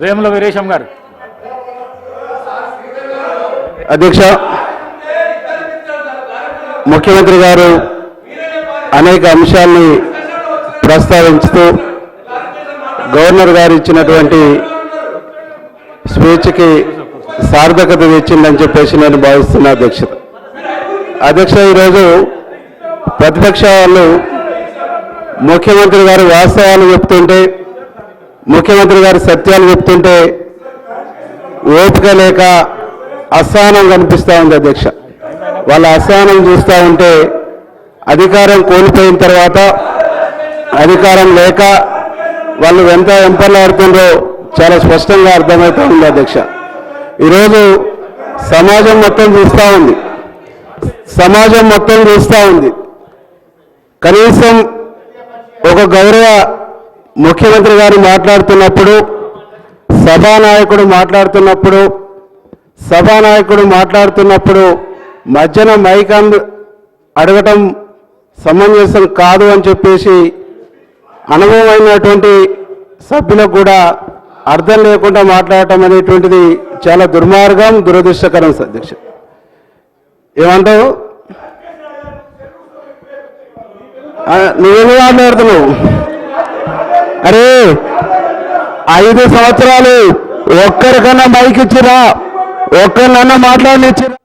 వేముల వీరేశం గారు. అధ్యక్ష, ముఖ్యమంత్రి గారు అనేక అంశాలని ప్రస్తావించుతూ గవర్నర్ గారు ఇచ్చినటువంటి స్పీచ్కి సార్థకత తెచ్చిందని చెప్పేసి నేను భావిస్తున్నా అధ్యక్ష. ఈరోజు ప్రతిపక్ష వాళ్ళు ముఖ్యమంత్రి గారు వాస్తవాలు చెప్తుంటే, ముఖ్యమంత్రి గారు సత్యాలు చెప్తుంటే ఓపిక లేక అసహనం కనిపిస్తూ ఉంది అధ్యక్ష. వాళ్ళ అసహనం చూస్తూ ఉంటే అధికారం కోల్పోయిన తర్వాత అధికారం లేక వాళ్ళు ఎంత వెంపర్లాడుతుందో చాలా స్పష్టంగా అర్థమవుతూ ఉంది అధ్యక్ష. ఈరోజు సమాజం మొత్తం చూస్తూ ఉంది, సమాజం మొత్తం చూస్తూ ఉంది. కనీసం ఒక గౌరవ ముఖ్యమంత్రి గారు మాట్లాడుతున్నప్పుడు, సభానాయకుడు మాట్లాడుతున్నప్పుడు మధ్యన మైక్ అడగటం సమంజసం కాదు అని చెప్పేసి అనుభవమైనటువంటి సభ్యులకు కూడా అర్థం లేకుండా మాట్లాడటం అనేటువంటిది చాలా దుర్మార్గం, దురదృష్టకరం అధ్యక్ష. ఏమంటావు? నువ్వేమి మాట్లాడుతున్నావు? అరే 5 సంవత్సరాలు ఒక్కరికన్నా మైక్ ఇచ్చిరా, ఒక్కరినన్నా మాట్లాడనిచ్చిరా?